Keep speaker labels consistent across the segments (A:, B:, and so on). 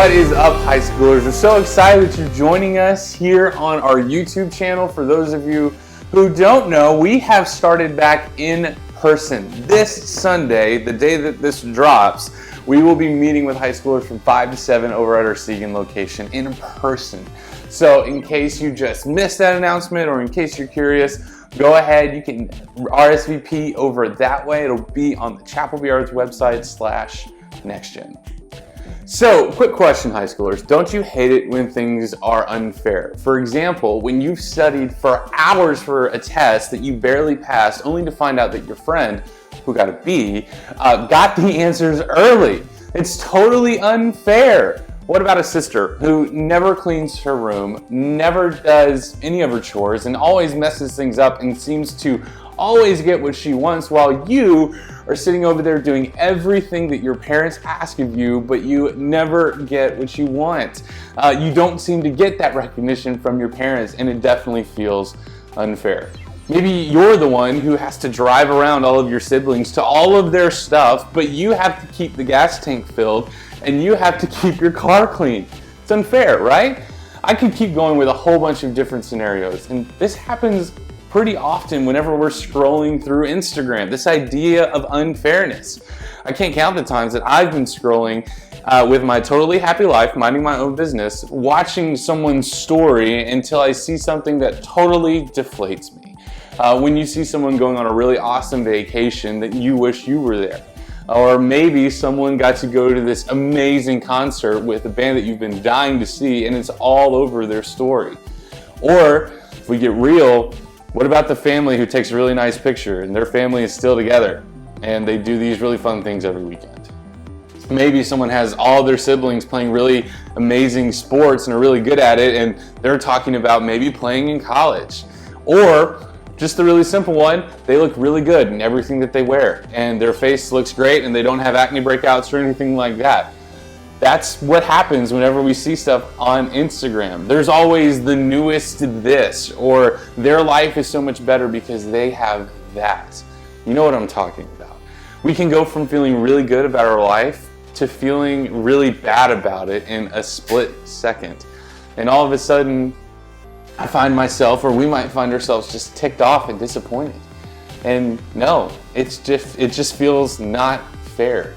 A: What is up, high schoolers? We're so excited that you're joining us here on our YouTube channel. For those of you who don't know, we have started back in person. This Sunday, the day that this drops, we will be meeting with high schoolers from 5 to 7 over at our Segan location in person. So in case you just missed that announcement, or in case you're curious, go ahead, you can RSVP over that way. It'll be on the Chapel BR's website /NextGen. So, quick question, high schoolers. Don't you hate it when things are unfair? For example, when you've studied for hours for a test that you barely passed, only to find out that your friend, who got a B, got the answers early. It's totally unfair. What about a sister who never cleans her room, never does any of her chores, and always messes things up and seems to always get what she wants, while you are sitting over there doing everything that your parents ask of you, but you never get what you want? You don't seem to get that recognition from your parents, and it definitely feels unfair. Maybe you're the one who has to drive around all of your siblings to all of their stuff, but you have to keep the gas tank filled and you have to keep your car clean. It's unfair, right? I could keep going with a whole bunch of different scenarios, and this happens pretty often whenever we're scrolling through Instagram. This idea of unfairness. I can't count the times that I've been scrolling with my totally happy life, minding my own business, watching someone's story until I see something that totally deflates me. When you see someone going on a really awesome vacation that you wish you were there. Or maybe someone got to go to this amazing concert with a band that you've been dying to see, and it's all over their story. Or, if we get real, what about the family who takes a really nice picture and their family is still together and they do these really fun things every weekend? Maybe someone has all their siblings playing really amazing sports and are really good at it, and they're talking about maybe playing in college. Or just the really simple one, they look really good in everything that they wear and their face looks great and they don't have acne breakouts or anything like that. That's what happens whenever we see stuff on Instagram. There's always the newest this, or their life is so much better because they have that. You know what I'm talking about. We can go from feeling really good about our life to feeling really bad about it in a split second. And all of a sudden, I find myself, or we might find ourselves, just ticked off and disappointed. And no, it just feels not fair.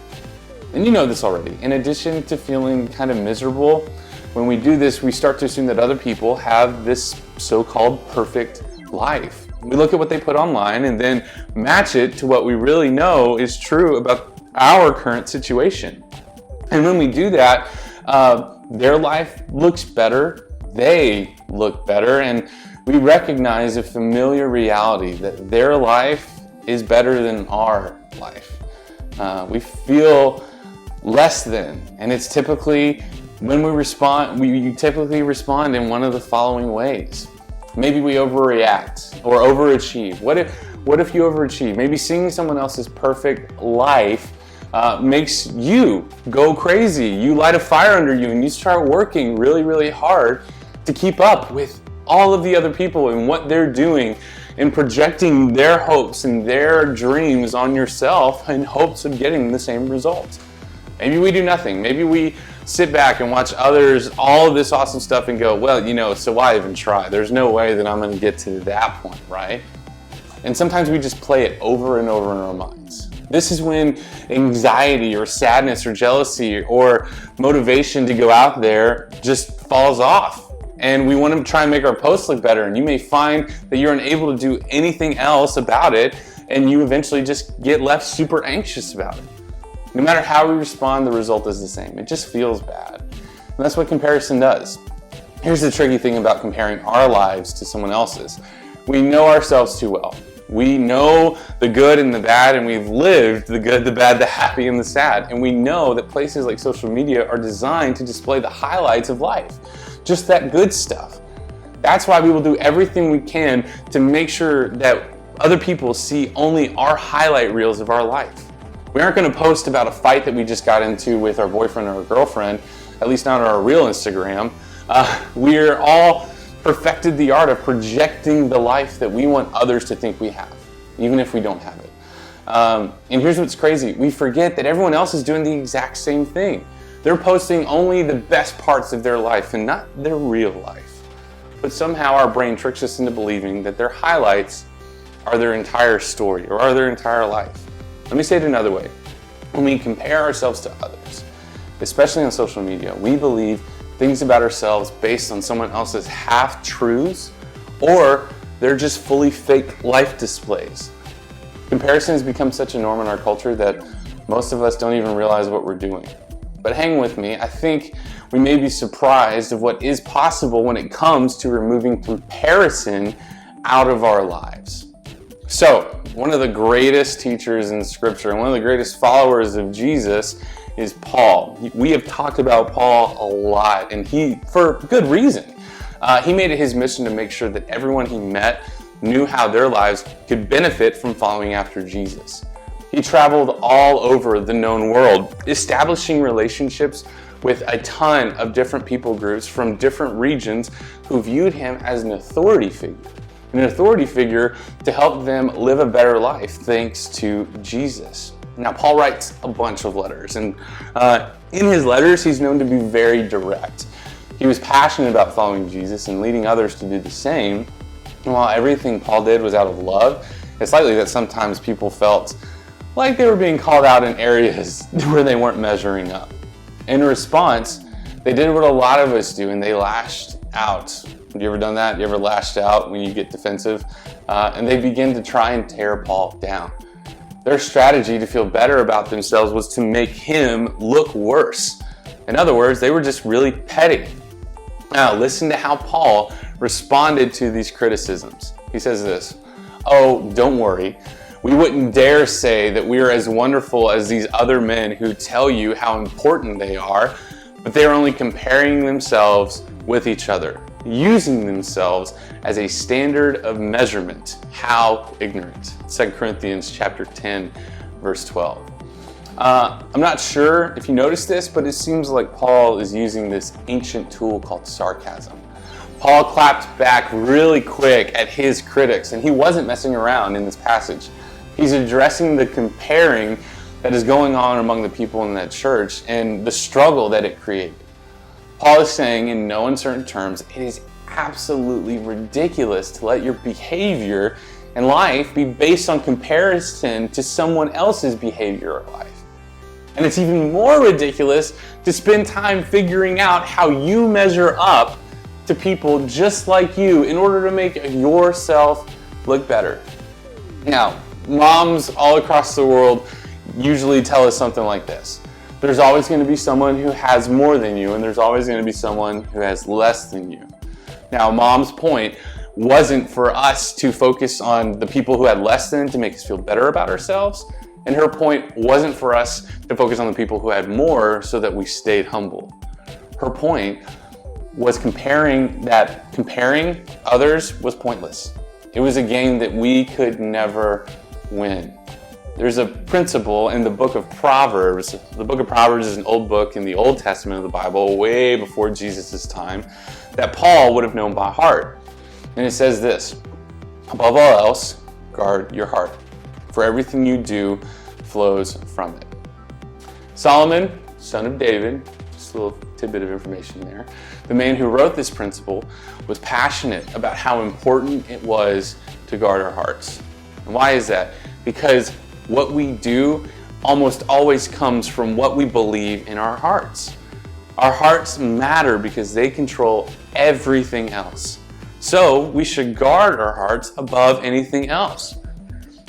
A: And you know this already. In addition to feeling kind of miserable, when we do this, we start to assume that other people have this so-called perfect life. We look at what they put online and then match it to what we really know is true about our current situation. And when we do that, their life looks better, they look better, and we recognize a familiar reality that their life is better than our life. We feel less than, and it's typically when we respond, you typically respond in one of the following ways. Maybe we overreact or overachieve. What if you overachieve? Maybe seeing someone else's perfect life makes you go crazy. You light a fire under you and you start working really, really hard to keep up with all of the other people and what they're doing, and projecting their hopes and their dreams on yourself in hopes of getting the same results. Maybe we do nothing. Maybe we sit back and watch others, all of this awesome stuff, and go, well, you know, so why even try? There's no way that I'm going to get to that point, right? And sometimes we just play it over and over in our minds. This is when anxiety or sadness or jealousy or motivation to go out there just falls off. And we want to try and make our posts look better. And you may find that you're unable to do anything else about it, and you eventually just get left super anxious about it. No matter how we respond, the result is the same. It just feels bad. And that's what comparison does. Here's the tricky thing about comparing our lives to someone else's. We know ourselves too well. We know the good and the bad, and we've lived the good, the bad, the happy, and the sad. And we know that places like social media are designed to display the highlights of life. Just that good stuff. That's why we will do everything we can to make sure that other people see only our highlight reels of our life. We aren't going to post about a fight that we just got into with our boyfriend or our girlfriend, at least not on our real Instagram. We're all perfected the art of projecting the life that we want others to think we have, even if we don't have it. And here's what's crazy. We forget that everyone else is doing the exact same thing. They're posting only the best parts of their life and not their real life. But somehow our brain tricks us into believing that their highlights are their entire story or are their entire life. Let me say it another way. When we compare ourselves to others, especially on social media, we believe things about ourselves based on someone else's half-truths, or they're just fully fake life displays. Comparison has become such a norm in our culture that most of us don't even realize what we're doing. But hang with me, I think we may be surprised of what is possible when it comes to removing comparison out of our lives. So, one of the greatest teachers in Scripture and one of the greatest followers of Jesus is Paul. We have talked about Paul a lot, and for good reason. He made it his mission to make sure that everyone he met knew how their lives could benefit from following after Jesus. He traveled all over the known world, establishing relationships with a ton of different people groups from different regions who viewed him as an authority figure. An authority figure to help them live a better life thanks to Jesus. Now, Paul writes a bunch of letters, and in his letters, he's known to be very direct. He was passionate about following Jesus and leading others to do the same. And while everything Paul did was out of love, it's likely that sometimes people felt like they were being called out in areas where they weren't measuring up. In response, they did what a lot of us do, and they lashed out. Have you ever done that? You ever lashed out when you get defensive? And they begin to try and tear Paul down. Their strategy to feel better about themselves was to make him look worse. In other words, they were just really petty. Now, listen to how Paul responded to these criticisms. He says this, "Oh, don't worry. We wouldn't dare say that we are as wonderful as these other men who tell you how important they are, but they are only comparing themselves with each other, using themselves as a standard of measurement. How ignorant." 2 Corinthians chapter 10, verse 12. I'm not sure if you noticed this, but it seems like Paul is using this ancient tool called sarcasm. Paul clapped back really quick at his critics, and he wasn't messing around in this passage. He's addressing the comparing that is going on among the people in that church and the struggle that it created. Paul is saying in no uncertain terms, it is absolutely ridiculous to let your behavior and life be based on comparison to someone else's behavior or life. And it's even more ridiculous to spend time figuring out how you measure up to people just like you in order to make yourself look better. Now, moms all across the world usually tell us something like this. There's always going to be someone who has more than you, and there's always going to be someone who has less than you. Now, mom's point wasn't for us to focus on the people who had less than to make us feel better about ourselves, and her point wasn't for us to focus on the people who had more so that we stayed humble. Her point was comparing others was pointless. It was a game that we could never win. There's a principle in the book of Proverbs. The book of Proverbs is an old book in the Old Testament of the Bible, way before Jesus' time, that Paul would have known by heart. And it says this, "Above all else, guard your heart, for everything you do flows from it." Solomon, son of David, just a little tidbit of information there, the man who wrote this principle was passionate about how important it was to guard our hearts. And why is that? Because what we do almost always comes from what we believe in our hearts. Our hearts matter because they control everything else. So we should guard our hearts above anything else.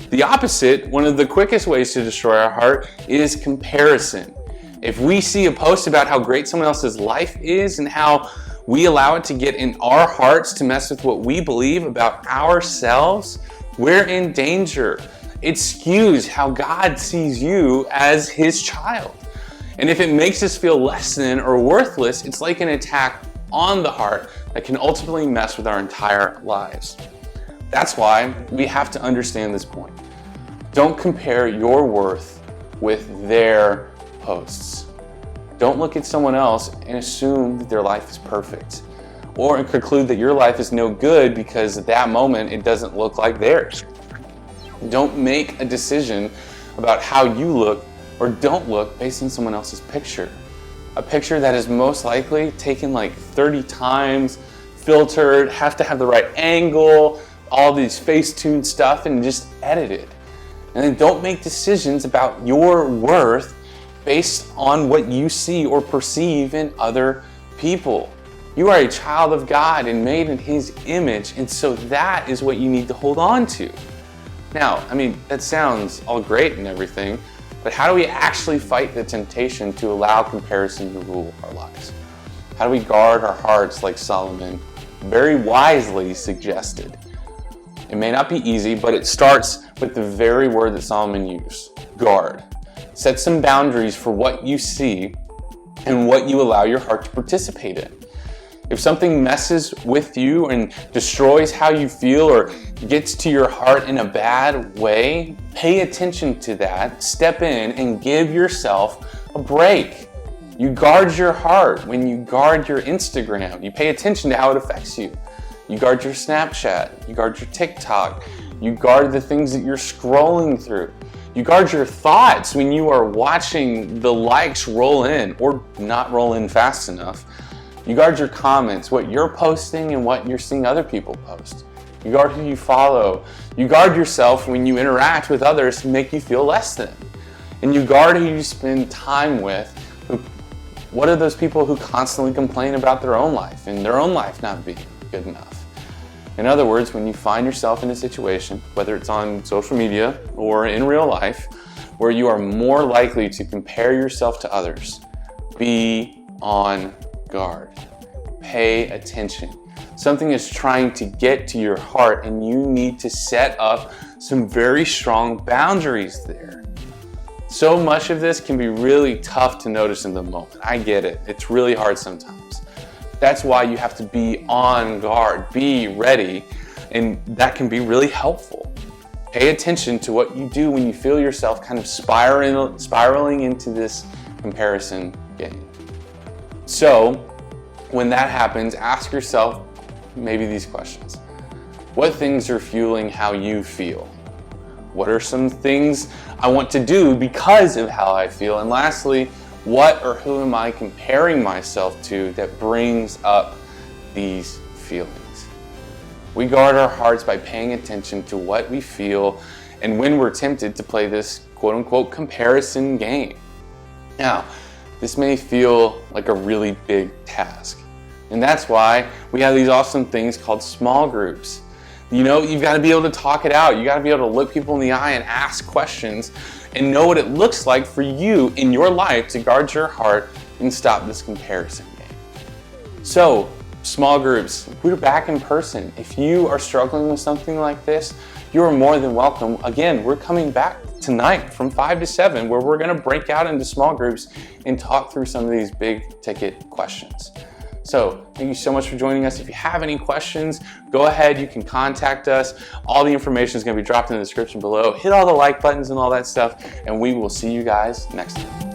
A: The opposite, one of the quickest ways to destroy our heart, is comparison. If we see a post about how great someone else's life is and how we allow it to get in our hearts to mess with what we believe about ourselves, we're in danger. It skews how God sees you as His child. And if it makes us feel less than or worthless, it's like an attack on the heart that can ultimately mess with our entire lives. That's why we have to understand this point. Don't compare your worth with their posts. Don't look at someone else and assume that their life is perfect, or conclude that your life is no good because at that moment it doesn't look like theirs. Don't make a decision about how you look or don't look based on someone else's picture. A picture that is most likely taken like 30 times, filtered, have to have the right angle, all these face-tuned stuff, and just edited. And then don't make decisions about your worth based on what you see or perceive in other people. You are a child of God and made in His image, and so that is what you need to hold on to. Now, I mean, that sounds all great and everything, but how do we actually fight the temptation to allow comparison to rule our lives? How do we guard our hearts like Solomon very wisely suggested? It may not be easy, but it starts with the very word that Solomon used, guard. Set some boundaries for what you see and what you allow your heart to participate in. If something messes with you and destroys how you feel or gets to your heart in a bad way, pay attention to that, step in, and give yourself a break. You guard your heart when you guard your Instagram. You pay attention to how it affects you. You guard your Snapchat. You guard your TikTok. You guard the things that you're scrolling through. You guard your thoughts when you are watching the likes roll in or not roll in fast enough. You guard your comments, what you're posting and what you're seeing other people post. You guard who you follow. You guard yourself when you interact with others to make you feel less than. And you guard who you spend time with. What are those people who constantly complain about their own life and their own life not being good enough? In other words, when you find yourself in a situation, whether it's on social media or in real life, where you are more likely to compare yourself to others, be on guard. Pay attention. Something is trying to get to your heart, and you need to set up some very strong boundaries there. So much of this can be really tough to notice in the moment. I get it. It's really hard sometimes. That's why you have to be on guard, be ready, and that can be really helpful. Pay attention to what you do when you feel yourself kind of spiraling into this comparison game. So, when that happens, ask yourself maybe these questions. What things are fueling how you feel? What are some things I want to do because of how I feel? And lastly, what or who am I comparing myself to that brings up these feelings? We guard our hearts by paying attention to what we feel and when we're tempted to play this quote-unquote comparison game. Now, this may feel like a really big task. And that's why we have these awesome things called small groups. You know, you've got to be able to talk it out. You got to be able to look people in the eye and ask questions and know what it looks like for you in your life to guard your heart and stop this comparison game. So, small groups, we're back in person. If you are struggling with something like this, you are more than welcome. Again, we're coming back tonight from 5 to 7 where we're going to break out into small groups and talk through some of these big ticket questions. So thank you so much for joining us. If you have any questions, go ahead, you can contact us. All the information is going to be dropped in the description below. Hit all the like buttons and all that stuff, and we will see you guys next time.